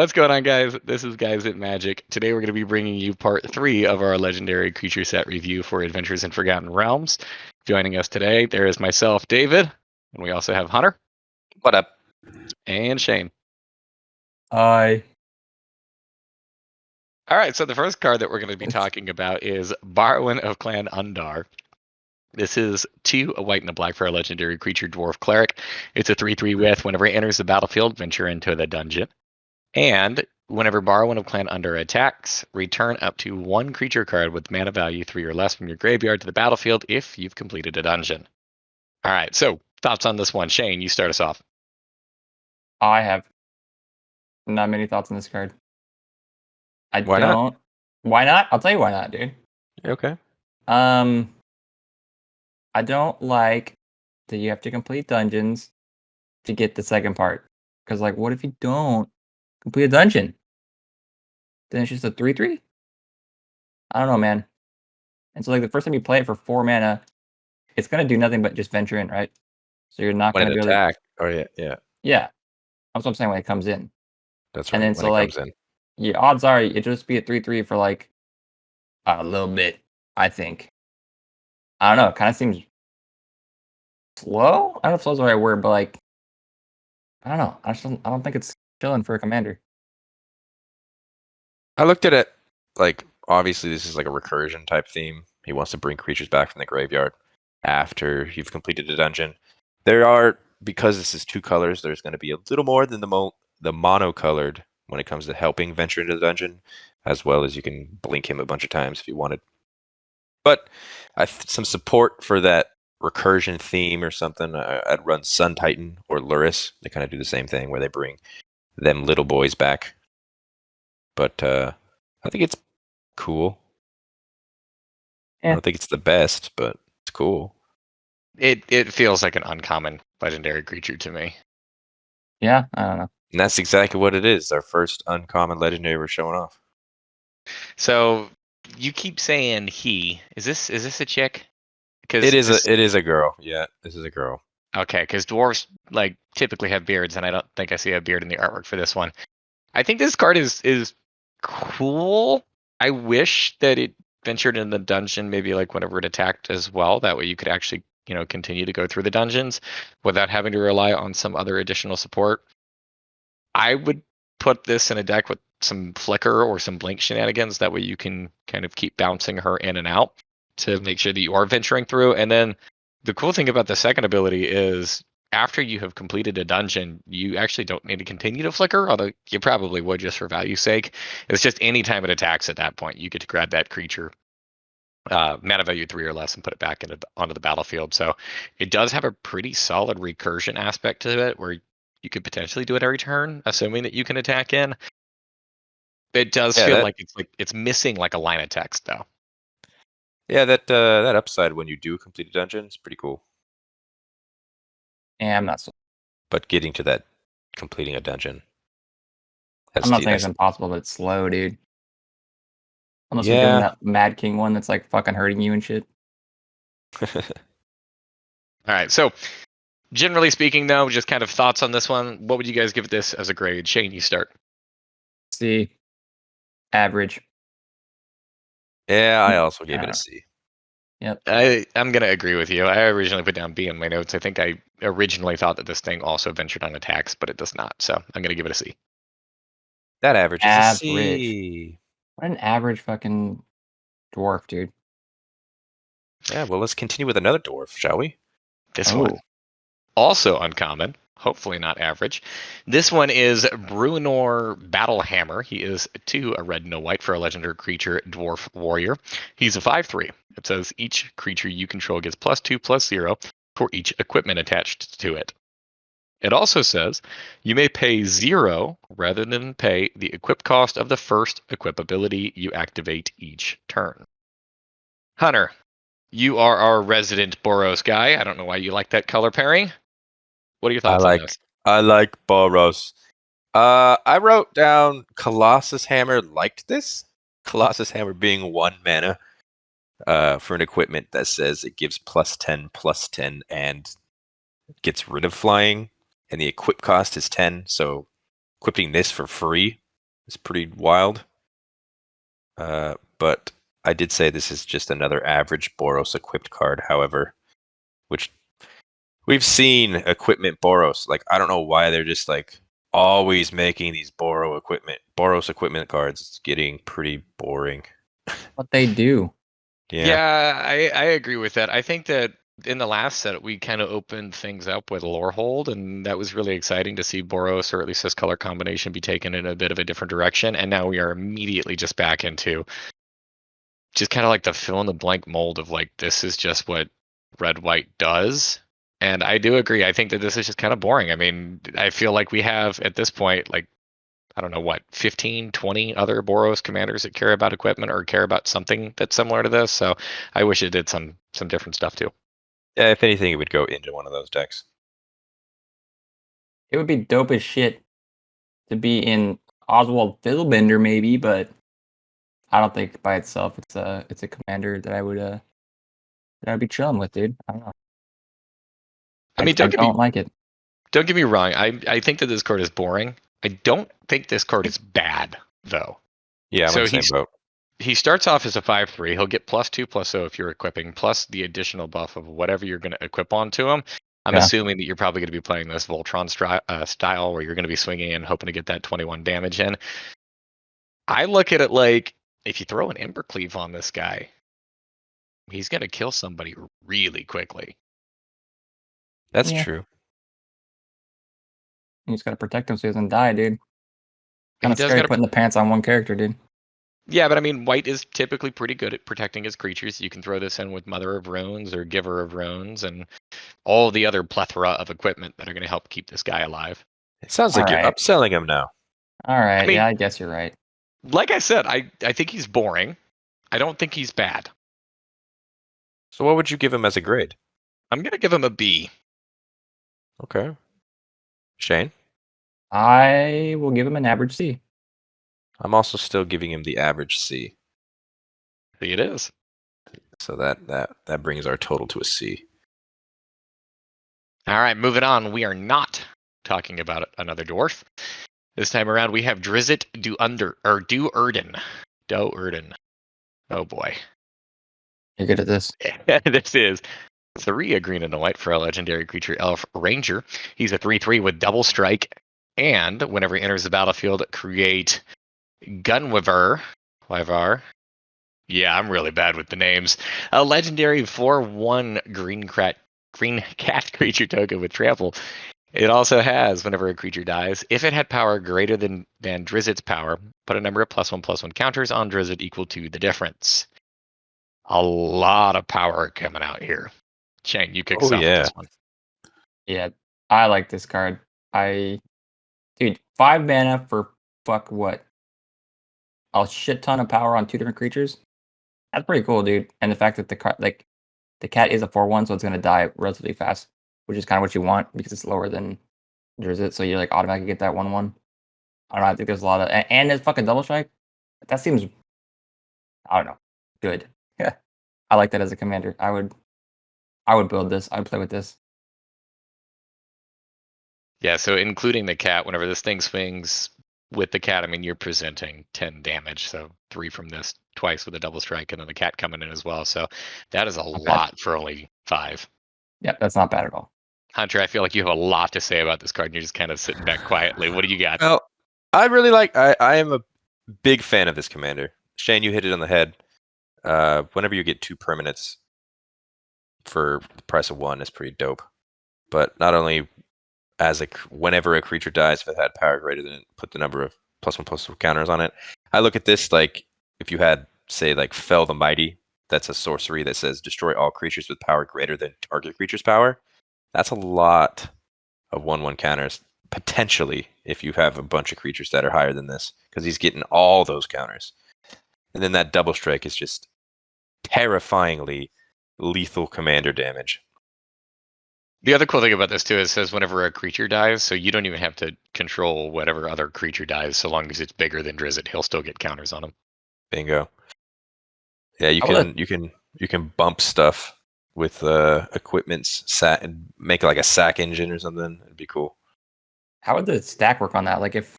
What's going on, guys? This is Guys at Magic. Today we're going to be bringing you part 3 of our legendary creature set review for Adventures in Forgotten Realms. Joining us today, there is myself, David, and we also have Hunter. What up? And Shane. Hi. All right, so the first card that we're going to be talking about is Barrowin of Clan Undurr. This is 2, a white and a black for a legendary creature dwarf cleric. It's a 3/3 with whenever it enters the battlefield, venture into the dungeon. And whenever Barrowin of Clan Undurr attacks, return up to 1 creature card with mana value 3 or less from your graveyard to the battlefield if you've completed a dungeon. All right, so thoughts on this one. Shane, you start us off. I have not many thoughts on this card. Why not? Why not? I'll tell you why not, dude. Okay. I don't like that you have to complete dungeons to get the second part. Because, like, what if you don't complete a dungeon? Then it's just a 3/3? I don't know, man. And so, like, the first time you play it for 4 mana, it's going to do nothing but just venture in, right? So you're not When going it to be able to... attack. Oh yeah. Yeah. That's what I'm saying when it comes in. That's And right. then, when so, it like, comes in. yeah, odds are it'll just be a 3/3 for, like, a little bit, I think. I don't know. It kind of seems slow. I don't know if slow's the right word, but like, I don't know. I don't think it's chilling for a commander. I looked at it like obviously this is like a recursion type theme. He wants to bring creatures back from the graveyard after you've completed a dungeon. There are, because this is 2 colors, there's going to be a little more than the monocolored when it comes to helping venture into the dungeon, as well as you can blink him a bunch of times if you wanted. But some support for that recursion theme or something. I'd run Sun Titan or Luris. They kind of do the same thing where they bring them little boys back. But I think it's cool. I Yeah. don't think it's the best, but it's cool. It feels like an uncommon legendary creature to me. Yeah, I don't know. And that's exactly what it is. Our first uncommon legendary we're showing off. So you keep saying he. Is this a chick? Because It is a girl. Yeah, this is a girl. Okay, because dwarves like typically have beards, and I don't think I see a beard in the artwork for this one. I think this card is cool. I wish that it ventured in the dungeon, maybe like whenever it attacked as well. That way you could actually, continue to go through the dungeons without having to rely on some other additional support. I would put this in a deck with some flicker or some blink shenanigans. That way you can kind of keep bouncing her in and out to make sure that you are venturing through. And then the cool thing about the second ability is after you have completed a dungeon, you actually don't need to continue to flicker, although you probably would just for value's sake. It's just any time it attacks at that point, you get to grab that creature, mana value 3 or less, and put it back onto the battlefield. So it does have a pretty solid recursion aspect to it where you could potentially do it every turn, assuming that you can attack in. It does feel like it's missing like a line of text, though. Yeah, that upside when you do complete a dungeon is pretty cool. Yeah, I'm not so. But getting to that completing a dungeon. I'm not saying it's impossible, but it's slow, dude. Unless you're Yeah. doing that Mad King one that's like fucking hurting you and shit. All right, so generally speaking, though, just kind of thoughts on this one. What would you guys give this as a grade? Shane, you start. C. Average. Yeah, I also gave it a C. Yep. I'm going to agree with you. I originally put down B in my notes. I think I originally thought that this thing also ventured on attacks, but it does not. So I'm going to give it a C. That average is Average. a C. What an average fucking dwarf, dude. Yeah, well, let's continue with another dwarf, shall we? This one, also uncommon, hopefully not average. This one is Bruenor Battlehammer. He is 2, a red and a white for a legendary creature, dwarf warrior. He's a 5/3. It says each creature you control gets +2/+0 for each equipment attached to it. It also says you may pay 0 rather than pay the equip cost of the first equip ability you activate each turn. Hunter, you are our resident Boros guy. I don't know why you like that color pairing. What are your thoughts on this? I like Boros. I wrote down Colossus Hammer liked this. Colossus Hammer being 1 mana for an equipment that says it gives +10/+10 and gets rid of flying, and the equip cost is 10. So equipping this for free is pretty wild. But I did say this is just another average Boros equipped card, however, which we've seen equipment Boros. Like, I don't know why they're just like always making these Boros equipment cards. It's getting pretty boring. What they do. Yeah, I agree with that. I think that in the last set we kind of opened things up with Lorehold, and that was really exciting to see Boros, or at least this color combination, be taken in a bit of a different direction. And now we are immediately just back into just kind of like the fill in the blank mold of like, this is just what red white does. And I do agree. I think that this is just kind of boring. I mean, I feel like we have at this point, like, I don't know what, 15, 20 other Boros commanders that care about equipment or care about something that's similar to this. So I wish it did some different stuff too. Yeah, if anything, it would go into one of those decks. It would be dope as shit to be in Oswald Fiddlebender, maybe, but I don't think by itself it's a commander that I'd be chilling with, dude. I don't know. I mean, I don't like it. Don't get me wrong. I think that this card is boring. I don't think this card is bad though. Yeah, I'm So in the same boat. he starts off as a 5/3. He'll get +2/+0 if you're equipping, plus the additional buff of whatever you're going to equip onto him. I'm Yeah. assuming that you're probably going to be playing this Voltron style where you're going to be swinging and hoping to get that 21 damage in. I look at it like, if you throw an Embercleave on this guy, he's going to kill somebody really quickly. That's Yeah. true. You just gotta protect him so he doesn't die, dude. He Kind of does scary gotta putting the pants on one character, dude. Yeah, but I mean, white is typically pretty good at protecting his creatures. You can throw this in with Mother of Runes or Giver of Runes and all the other plethora of equipment that are going to help keep this guy alive. It sounds like you're Alright. upselling him now. All right, I mean- yeah, I guess you're right. Like I said, I think he's boring. I don't think he's bad. So what would you give him as a grade? I'm going to give him a B. Okay. Shane? I will give him an average C. I'm also still giving him the average C. See, it is. So that brings our total to a C. All right, moving on. We are not talking about another dwarf. This time around, we have Drizzt Do'Urden. Do'Urden. Oh boy. You're good at this. This is 3 a green and a white for a legendary creature elf ranger. He's a 3/3 with double strike, and whenever he enters the battlefield, create Gunwiver. Yeah, I'm really bad with the names. A legendary 4/1 green cat creature token with trample. It also has, whenever a creature dies, if it had power greater than Drizzt's power, put a number of +1/+1 counters on Drizzt equal to the difference. A lot of power coming out here. Shane, you kick us off with this one. Yeah, I like this card. Dude, 5 mana for fuck what? A shit ton of power on 2 different creatures. That's pretty cool, dude. And the fact that the cat is a 4/1, so it's gonna die relatively fast, which is kind of what you want because it's lower than Drizzt, so you like automatically get that 1/1. I don't know. I think there's a lot of and there's fucking double strike. That seems, I don't know, good. Yeah, I like that as a commander. I would build this. I'd play with this. Yeah, so including the cat, whenever this thing swings with the cat, I mean, you're presenting 10 damage. So 3 from this, twice with a double strike, and then the cat coming in as well. So that is a lot for only 5. Yeah, that's not bad at all. Hunter, I feel like you have a lot to say about this card, and you're just kind of sitting back quietly. What do you got? Well, I really like. I am a big fan of this commander. Shane, you hit it on the head. Whenever you get 2 permanents for the price of 1, is pretty dope. But not only whenever a creature dies, if it had power greater than it, put the number of +1/+1 counters on it. I look at this like if you had, say, like Fell the Mighty. That's a sorcery that says destroy all creatures with power greater than target creature's power. That's a lot of 1/1 counters, potentially, if you have a bunch of creatures that are higher than this, because he's getting all those counters. And then that double strike is just terrifyingly lethal commander damage. The other cool thing about this too is it says whenever a creature dies, so you don't even have to control whatever other creature dies, so long as it's bigger than Drizzt, he'll still get counters on him. Bingo. Yeah, you can bump stuff with equipment's and make like a sack engine or something. It'd be cool. How would the stack work on that? Like if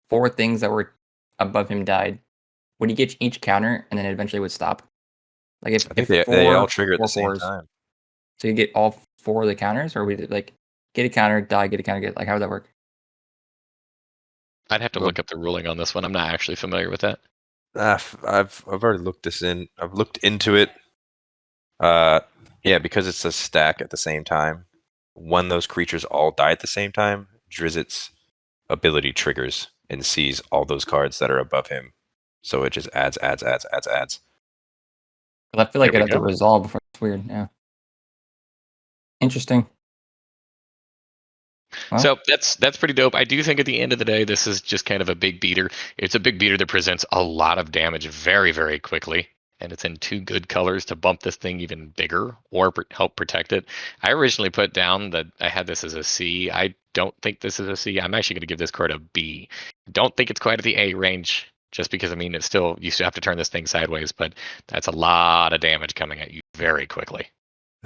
4 things that were above him died, would he get each counter and then eventually would stop? Like I think if they all four trigger at the same fours, time. so you get all 4 of the counters, or would it like get a counter, die, get a counter, get like how would that work? I'd have to Well, look up the ruling on this one. I'm not actually familiar with that. I've already looked this in. I've looked into it. Yeah, because it's a stack at the same time. When those creatures all die at the same time, Drizzt's ability triggers and sees all those cards that are above him. So it just adds. 'Cause I feel like There I'd we have to go. resolve before it's weird. Yeah. Interesting. Well, So that's pretty dope. I do think at the end of the day, this is just kind of a big beater. It's a big beater that presents a lot of damage very, very quickly. And it's in 2 good colors to bump this thing even bigger or help protect it. I originally put down that I had this as a C. I don't think this is a C. I'm actually going to give this card a B. Don't think it's quite at the A range, just because I mean it's still you still have to turn this thing sideways, but that's a lot of damage coming at you very quickly.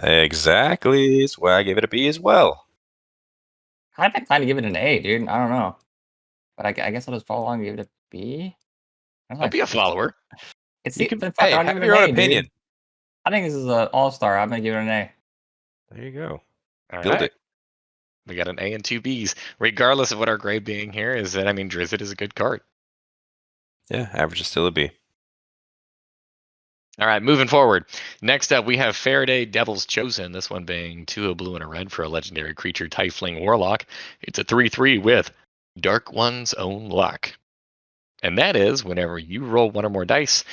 Exactly. That's why I gave it a B as well. I'm inclined to give it an A, dude. I don't know, but I guess I'll just follow along and give it a B. I don't know. I'll be a follower. It's You the can, then fuck. hey, I'll give have it your an own A, opinion. dude. I think this is an all-star. I'm gonna give it an A. There you go. All Build right. it. We got an A and 2 Bs. Regardless of what our grade being here is, that I mean, Drizzt is a good card. Yeah, average is still a B. All right, moving forward. Next up, we have Farideh, Devil's Chosen. This one being 2 a blue and a red for a legendary creature, Tiefling Warlock. It's a 3/3 with Dark One's Own Luck. And that is whenever you roll 1 or more dice,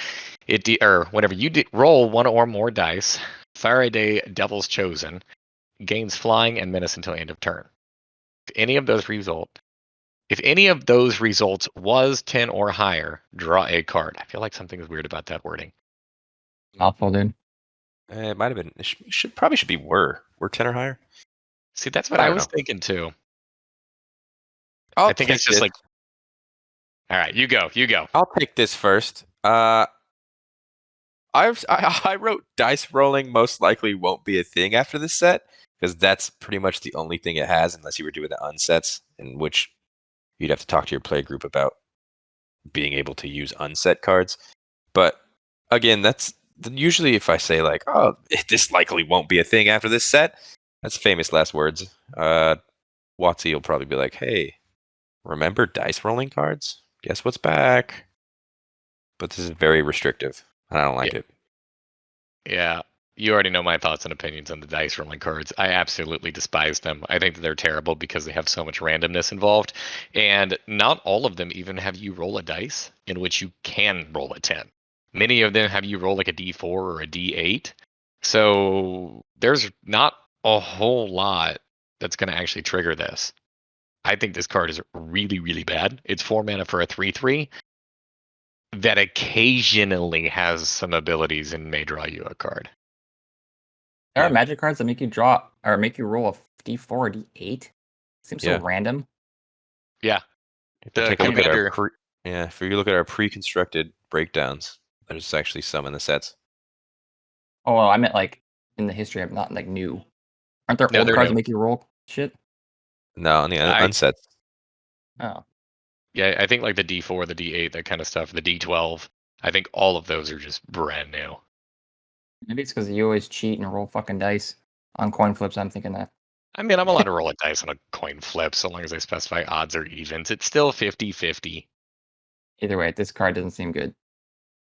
whenever you roll 1 or more dice, Farideh, Devil's Chosen gains flying and menace until end of turn. If any of those results was 10 or higher, draw a card. I feel like something's weird about that wording. Mouthful, dude. It might have been. It should be were 10 or higher. See, that's what I I don't was know. thinking too. I'll I think take it's just this. like, all right, you go. I'll take this first. I wrote dice rolling most likely won't be a thing after this set because that's pretty much the only thing it has, unless you were doing the unsets, in which you'd have to talk to your play group about being able to use unset cards. But again, that's usually if I say like, "Oh, this likely won't be a thing after this set," that's famous last words. Watsy will probably be like, "Hey, remember dice rolling cards? Guess what's back?" But this is very restrictive, and I don't like it. Yeah, you already know my thoughts and opinions on the dice rolling cards. I absolutely despise them. I think that they're terrible because they have so much randomness involved. And not all of them even have you roll a dice in which you can roll a 10. Many of them have you roll like a d4 or a d8. So there's not a whole lot that's going to actually trigger this. I think this card is really, really bad. It's 4 mana for a 3/3 that occasionally has some abilities and may draw you a card. There are Yeah. magic cards that make you draw or make you roll a D4 or D8. Seems so Yeah. random. Yeah. If The you take a look at commander, if you look at our pre-constructed breakdowns, there's actually some in the sets. Oh, well, I meant like in the history of not like new. Aren't there No, old they're cards new. that make you roll shit? No, on the I unsets. Oh, yeah, I think like the D4, the D8, that kind of stuff, the D12. I think all of those are just brand new. maybe it's because you always cheat and roll fucking dice on coin flips. I'm thinking that. I mean, I'm allowed to roll a dice on a coin flip so long as I specify odds or evens. It's still 50-50. Either way, this card doesn't seem good.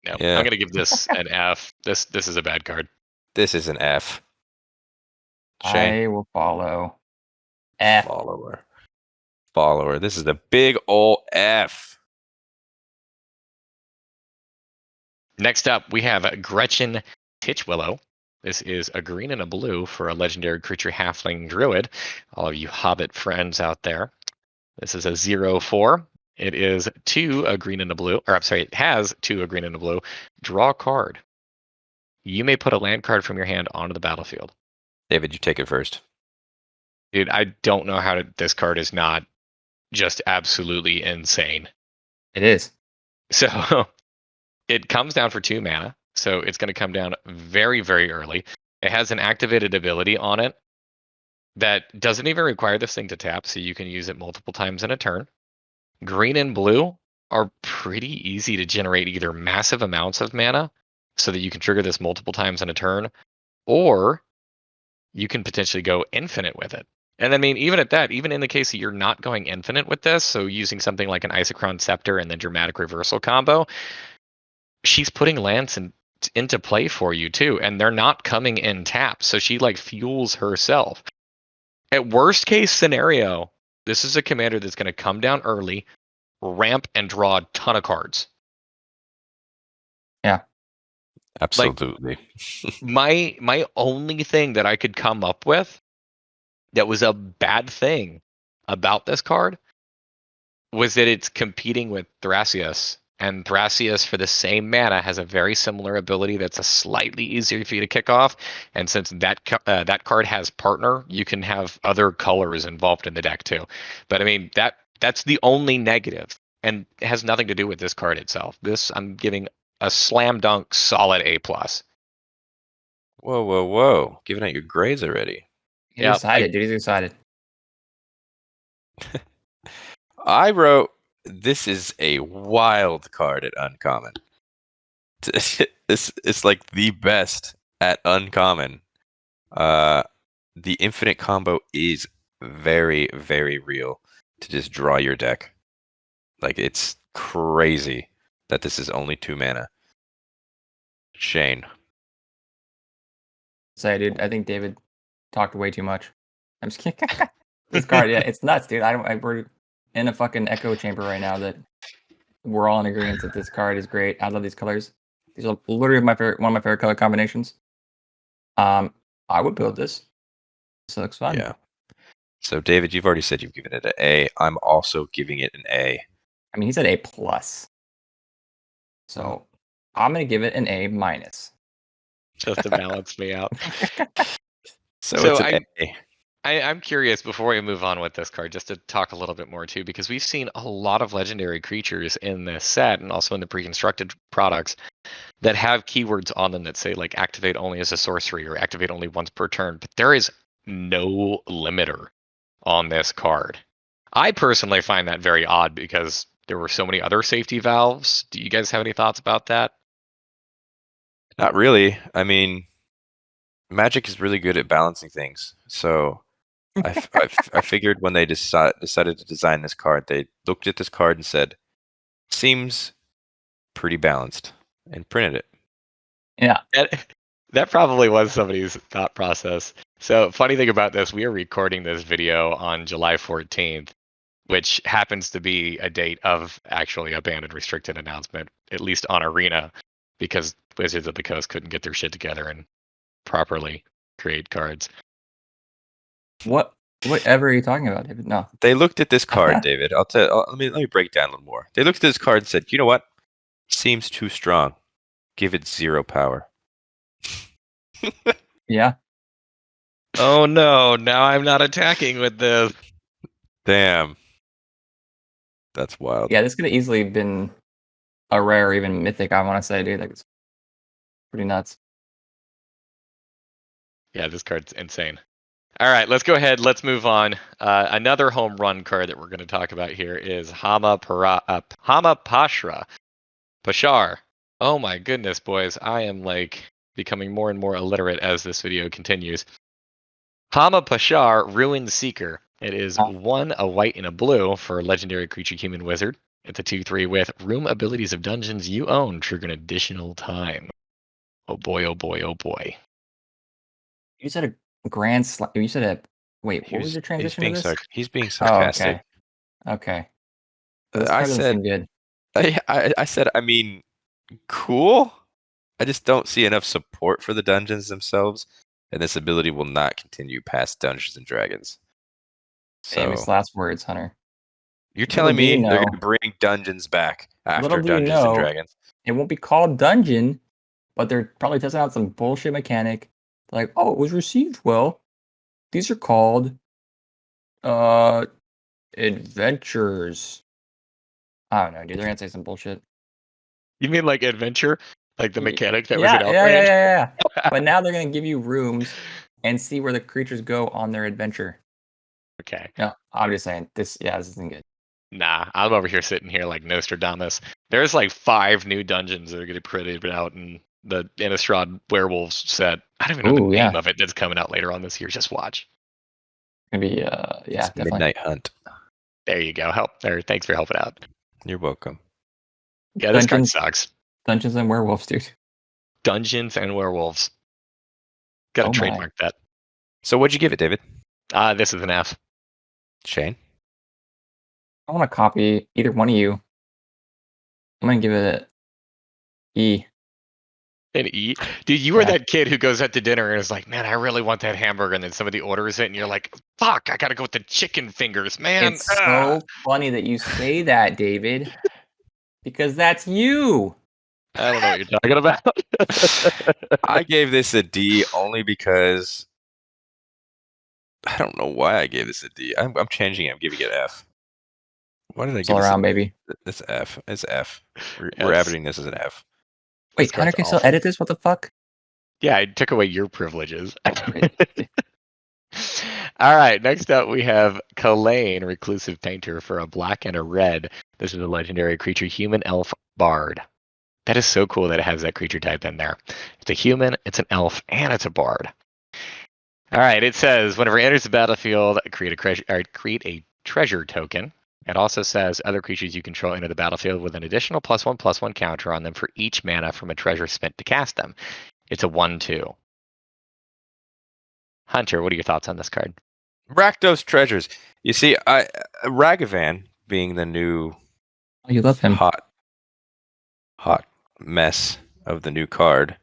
No, Yeah. I'm gonna give this an F. This is a bad card. This is an F. Shane. I will follow. F. Follower. This is a big ol' F. Next up, we have Gretchen Titchwillow. This is a green and a blue for a legendary creature halfling druid. All of you hobbit friends out there. This is a 0/4. It is 2 a green and a blue, or I'm sorry, it has 2 a green and a blue. Draw a card. You may put a land card from your hand onto the battlefield. David, you take it first. Dude, I don't know how this card is not just absolutely insane. It is. So it comes down for 2 mana. So it's going to come down very, very early. It has an activated ability on it that doesn't even require this thing to tap, so you can use it multiple times in a turn. Green and blue, are pretty easy to generate either massive amounts of mana so that you can trigger this multiple times in a turn, or you can potentially go infinite with it. And I mean, even at that, even in the case that you're not going infinite with this, so using something like an Isochron Scepter and then Dramatic Reversal combo, she's putting lands into play for you too, and they're not coming in tap, so she like fuels herself. At worst case scenario, this is a commander that's going to come down early, ramp, and draw a ton of cards. Yeah. Absolutely. My only thing that I could come up with that was a bad thing about this card was that it's competing with Thrasios. And Thrasios, for the same mana, has a very similar ability that's a slightly easier for you to kick off. And since that card has partner, you can have other colors involved in the deck too. But I mean, that's the only negative, and it has nothing to do with this card itself. This I'm giving a slam dunk solid A+. Whoa, whoa, whoa! Giving out your grades already. He's Yeah, excited, dude. He's excited. I wrote, this is a wild card at uncommon. It's like the best at uncommon. The infinite combo is very, very real to just draw your deck. Like, it's crazy that this is only 2 mana. Shane. Say, dude, I think David talked way too much. I'm just kidding. This card, yeah, it's nuts, dude. We're in a fucking echo chamber right now that we're all in agreement that this card is great. I love these colors. These are literally one of my favorite color combinations. I would build this. This looks fun. Yeah. So, David, you've already said you've given it an A. I'm also giving it an A. I mean, he said A+. So I'm gonna give it an A-. just to balance me out. So So it's an A. I'm curious before we move on with this card, just to talk a little bit more too, because we've seen a lot of legendary creatures in this set and also in the pre-constructed products that have keywords on them that say like activate only as a sorcery or activate only once per turn, but there is no limiter on this card. I personally find that very odd because there were so many other safety valves. Do you guys have any thoughts about that? Not really. I mean, Magic is really good at balancing things. So I figured when they decided to design this card, they looked at this card and said, seems pretty balanced, and printed it. Yeah. That probably was somebody's thought process. So, funny thing about this, we are recording this video on July 14th, which happens to be a date of actually a banned and restricted announcement, at least on Arena, because Wizards of the Coast couldn't get their shit together and properly create cards. Whatever are you talking about, David? No. They looked at this card, David. Let me break down a little more. They looked at this card and said, you know what? Seems too strong. Give it 0 power. Yeah. Oh no, now I'm not attacking with this. Damn. That's wild. Yeah, this could have easily been a rare or even mythic, I want to say, dude. Like, it's pretty nuts. Yeah, this card's insane. All right, let's go ahead. Let's move on. Another home run card that we're going to talk about here is Hama Pashar. Oh my goodness, boys. I am like becoming more and more illiterate as this video continues. Hama Pashar, Ruin Seeker. It is 1, a white, and a blue for legendary creature human wizard. It's a 2/3 with room abilities of dungeons you own trigger an additional time. Oh boy, oh boy, oh boy. You said a grand slam. You said a. Wait, what was your transition to this? He's being Oh, sarcastic. okay. This I card doesn't said, seem good. I said, I mean, cool. I just don't see enough support for the dungeons themselves, and this ability will not continue past Dungeons and Dragons. So Famous last words, Hunter. you're telling Little do you me they're know- going to bring dungeons back after Little do you Dungeons and know- Dragons? It won't be called dungeon, but they're probably testing out some bullshit mechanic. Like, oh, it was received well. These are called adventures. I don't know, dude. They're gonna say some bullshit. You mean like adventure? Like the mechanic that was Yeah, in Outrage? yeah. But now they're gonna give you rooms and see where the creatures go on their adventure. Okay. No, I'm just saying this. Yeah, this isn't good. Nah, I'm over here sitting here like Nostradamus. There's like 5 new dungeons that are getting printed out in the Innistrad Werewolves set. I don't even know Ooh, the name yeah. of it that's coming out later on this year. Just watch. Gonna be It's definitely. Midnight Hunt. There you go. Help there. Thanks for helping out. You're welcome. Yeah, this card Dungeons. sucks. Dungeons and Werewolves, dude. Dungeons and Werewolves. Got to Oh my. trademark that. So what'd you give it, David? This is an F. Shane? I want to copy either one of you. I'm gonna give it a E. An E. Dude, you were Yeah. that kid who goes out to dinner and is like, man, I really want that hamburger. And then somebody orders it and you're like, fuck, I got to go with the chicken fingers, man. It's so funny that you say that, David, because that's you. I don't know what you're talking about. I gave this a D only because I don't know why I gave this a D. I'm changing it. I'm giving it F. Why did I It's give all this around, baby. This F? It's F. We're Yes. editing this as an F. Wait, Hunter can still edit this? What the fuck? Yeah, I took away your privileges. Great. All right, next up we have Kalain, Reclusive Painter for a black and a red. This is a legendary creature, human elf bard. That is so cool that it has that creature type in there. It's a human, it's an elf, and it's a bard. All right, it says whenever it enters the battlefield, create a treasure token. It also says other creatures you control enter the battlefield with an additional +1/+1 counter on them for each mana from a treasure spent to cast them. It's a 1/2. Hunter, what are your thoughts on this card? Rakdos treasures. You see, Ragavan being the new Oh, you love him. hot mess of the new card,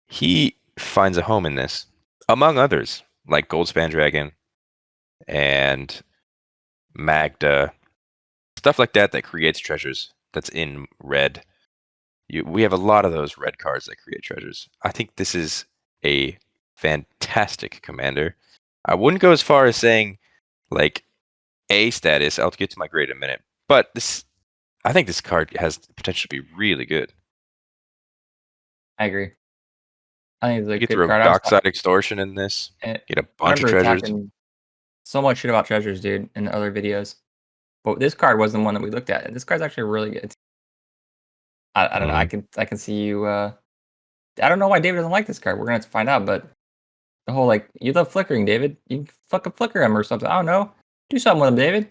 he finds a home in this, among others, like Goldspan Dragon and Magda, stuff like that creates treasures. That's in red. We have a lot of those red cards that create treasures. I think this is a fantastic commander. I wouldn't go as far as saying like A status. I'll get to my grade in a minute. But I think this card has the potential to be really good. I agree. I think it's a You get good through card. a Dockside Extortion in this. And Get a I bunch of remember treasures. talking so much shit about treasures, dude, in other videos. But this card wasn't one that we looked at. And this card's actually really good. I don't know. I can see you. I don't know why David doesn't like this card. We're gonna have to find out. But the whole like you love flickering, David. You can fucking flicker him or something. I don't know. Do something with him, David.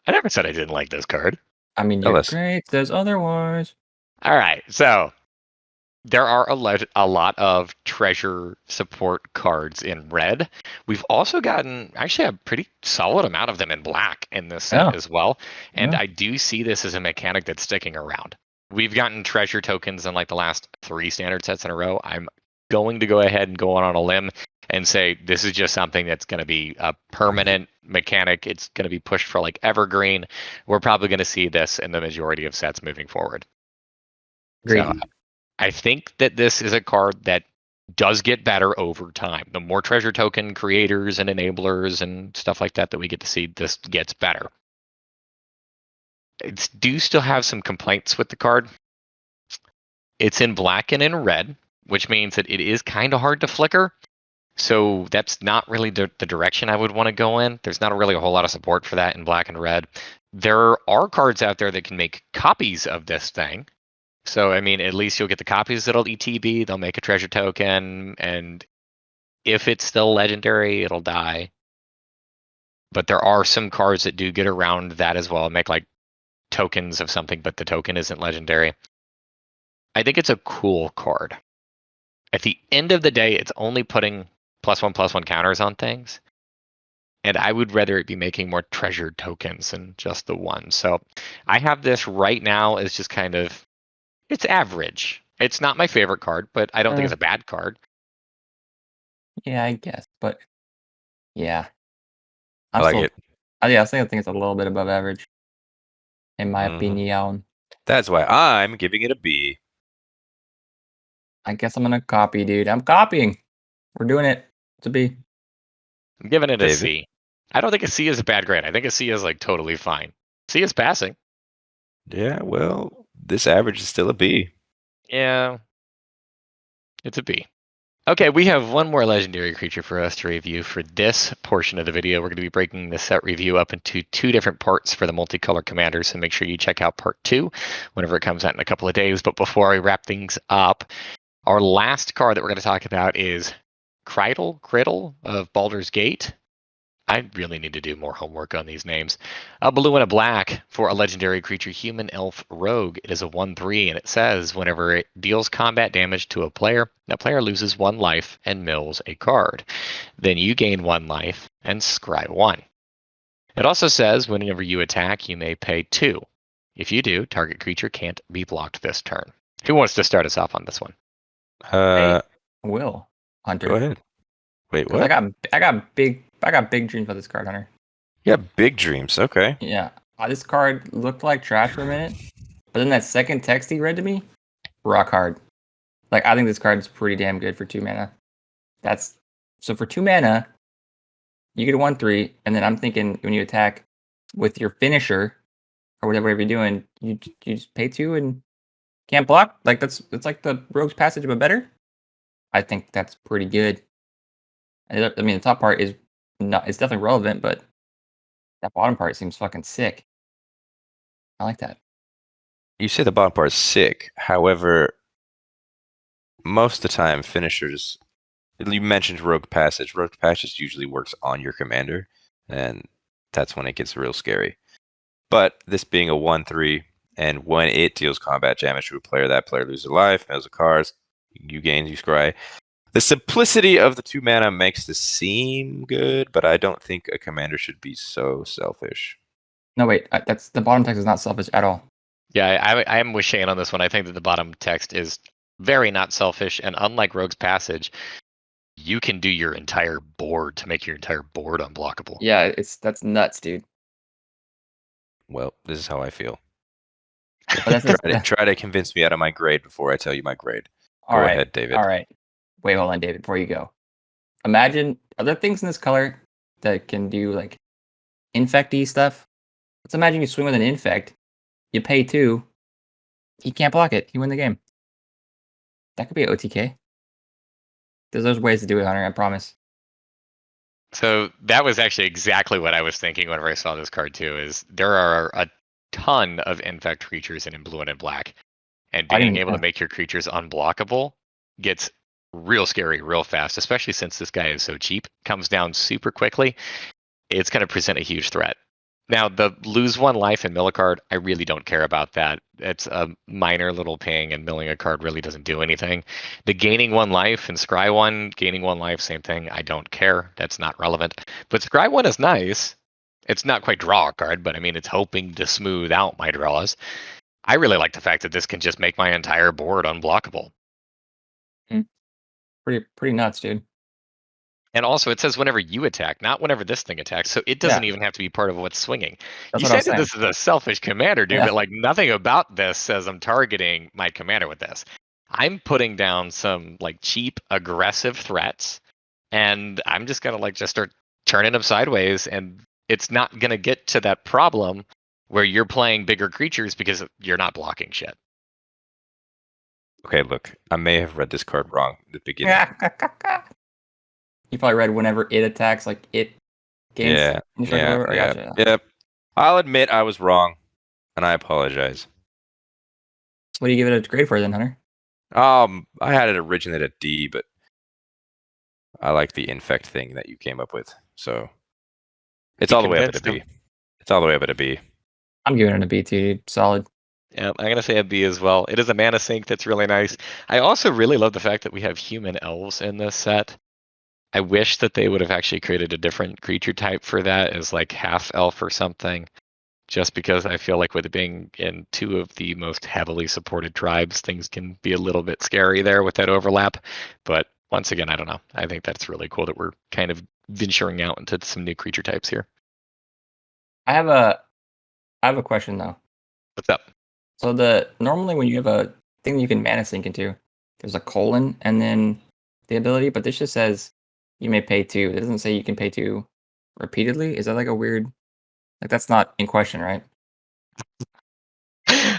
I never said I didn't like this card. I mean, Tell you're us. great. Says otherwise. All right, so there are a lot of treasure support cards in red. We've also gotten actually a pretty solid amount of them in black in this set as well. And I do see this as a mechanic that's sticking around. We've gotten treasure tokens in like the last 3 standard sets in a row. I'm going to go ahead and go on a limb and say this is just something that's going to be a permanent mechanic. It's going to be pushed for like evergreen. We're probably going to see this in the majority of sets moving forward. Great. So I think that this is a card that does get better over time. The more treasure token creators and enablers and stuff like that we get to see, this gets better. It do still have some complaints with the card. It's in black and in red, which means that it is kind of hard to flicker. So that's not really the direction I would want to go in. There's not really a whole lot of support for that in black and red. There are cards out there that can make copies of this thing. So, I mean, at least you'll get the copies that'll ETB. They'll make a treasure token. And if it's still legendary, it'll die. But there are some cards that do get around that as well, make like tokens of something, but the token isn't legendary. I think it's a cool card. At the end of the day, it's only putting +1/+1 counters on things. And I would rather it be making more treasure tokens than just the one. So I have this right now as just kind of, it's average. It's not my favorite card, but I don't think it's a bad card. Yeah, I guess. But yeah. I like it. I think it's a little bit above average. In my opinion. That's why I'm giving it a B. I guess I'm gonna copy, dude. I'm copying. We're doing it. It's a B. I'm giving it a David? C. I don't think a C is a bad grade. I think a C is like totally fine. C is passing. Yeah, well, this average is still a B. Yeah. It's a B. Okay, we have one more legendary creature for us to review for this portion of the video. We're going to be breaking the set review up into 2 different parts for the multicolored commander, so make sure you check out part 2 whenever it comes out in a couple of days. But before I wrap things up, our last card that we're going to talk about is Krydle of Baldur's Gate. I really need to do more homework on these names. A blue and a black for a legendary creature, human elf rogue. It is a 1/3, and it says whenever it deals combat damage to a player, that player loses 1 life and mills a card. Then you gain 1 life and scry 1. It also says whenever you attack, you may pay 2. If you do, target creature can't be blocked this turn. Who wants to start us off on this one? Uh, Will Hunter. Go ahead. Wait, 'Cause what? I got big dreams for this card, Hunter. Yeah, big dreams. Okay. Yeah, this card looked like trash for a minute, but then that second text he read to me, rock hard. Like, I think this card is pretty damn good for 2 mana. That's so for 2 mana, you get a 1/3, and then I'm thinking when you attack with your finisher or whatever you're doing, you just pay 2 and can't block. Like it's like the Rogue's Passage, but better. I think that's pretty good. I mean, the top part is not. It's definitely relevant, but that bottom part seems fucking sick. I like that. You say the bottom part is sick. However, most of the time, finishers. You mentioned Rogue Passage. Rogue Passage usually works on your commander, and that's when it gets real scary. But this being a 1/3, and when it deals combat damage to a player, that player loses a life, mills a card, you gain, you scry. The simplicity of the 2 mana makes this seem good, but I don't think a commander should be so selfish. No, wait. That's the bottom text is not selfish at all. Yeah, I am with Shane on this one. I think that the bottom text is very not selfish, and unlike Rogue's Passage, you can do your entire board to make your entire board unblockable. Yeah, that's nuts, dude. Well, this is how I feel. But that's Try to convince me out of my grade before I tell you my grade. all Go right. ahead, David. All right. Wait, hold on, David. Before you go, imagine are there things in this color that can do like infecty stuff? Let's imagine you swing with an infect, you pay 2, he can't block it, you win the game. That could be an OTK. There's ways to do it, Hunter. I promise. So that was actually exactly what I was thinking whenever I saw this card too. Is there are a ton of infect creatures in blue and in black, and being able to make your creatures unblockable gets real scary real fast, especially since this guy is so cheap. Comes down super quickly. It's going to present a huge threat. Now, the lose 1 life and mill a card, I really don't care about that. It's a minor little ping, and milling a card really doesn't do anything. The gaining 1 life and scry 1, gaining 1 life, same thing. I don't care. That's not relevant. But scry 1 is nice. It's not quite draw a card, but I mean, it's hoping to smooth out my draws. I really like the fact that this can just make my entire board unblockable. Pretty nuts, dude. And also, it says whenever you attack, not whenever this thing attacks. So it doesn't even have to be part of what's swinging. That's You what I say was that saying. this is a selfish commander, dude, Yeah. but like nothing about this says I'm targeting my commander with this. I'm putting down some like cheap, aggressive threats, and I'm just gonna like just start turning them sideways, and it's not gonna get to that problem where you're playing bigger creatures because you're not blocking shit. Okay, look, I may have read this card wrong at the beginning. You probably read whenever it attacks, like it gains. Yep. I'll admit I was wrong, and I apologize. What do you give it a grade for then, Hunter? I had it originally at D, but I like the infect thing that you came up with, so it's all the way up at a B. It's all the way up at a B. I'm giving it a B too, dude. Solid. Yeah, I'm gonna say a B as well. It is a mana sink that's really nice. I also really love the fact that we have human elves in this set. I wish that they would have actually created a different creature type for that as like half elf or something. Just because I feel like with it being in 2 of the most heavily supported tribes, things can be a little bit scary there with that overlap. But once again, I don't know. I think that's really cool that we're kind of venturing out into some new creature types here. I have a question though. What's up? So normally when you have a thing that you can mana sink into, there's a colon and then the ability, but this just says you may pay 2. It doesn't say you can pay 2 repeatedly. Is that like a weird? Like that's not in question, right?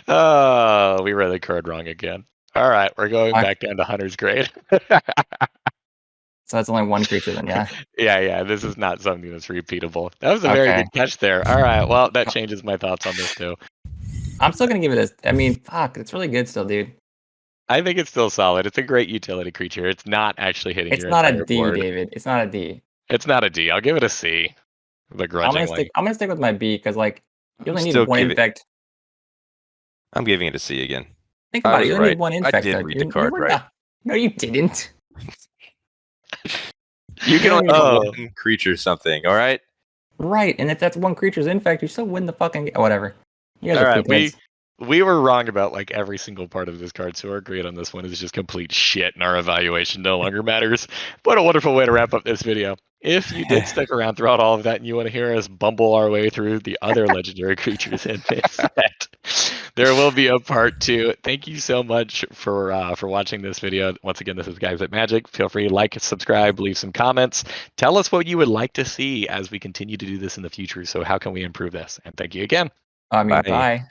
Oh, we read the card wrong again. All right, we're going back down to Hunter's grade. So that's only one creature then, yeah. Yeah. This is not something that's repeatable. That was a very Okay. good catch there. All right. Well, that changes my thoughts on this too. I'm still gonna give it a. I mean, fuck, it's really good still, dude. I think it's still solid. It's a great utility creature. It's not actually hitting It's your not a entire D, board. David. It's not a D. It's not a D. I'll give it a C. Begrudgingly. I'm gonna stick with my B because like you I'm only need still one giving. infect. I'm giving it a C again. Think I about it. was You only right. need one I infect. did Doug. read the You card were right. not. No, you didn't. You can only Oh. have one creature something, all right? Right, and if that's one creature's infect, you still win the fucking whatever. You guys All are right, poopheads. we were wrong about like every single part of this card, so our grade on this one is just complete shit, and our evaluation no longer matters. What a wonderful way to wrap up this video. If you did stick around throughout all of that and you want to hear us bumble our way through the other legendary creatures in this set, there will be a part 2. Thank you so much for watching this video. Once again, this is Guys at Magic. Feel free to like, subscribe, leave some comments. Tell us what you would like to see as we continue to do this in the future. So how can we improve this? And thank you again. I mean, Bye. bye.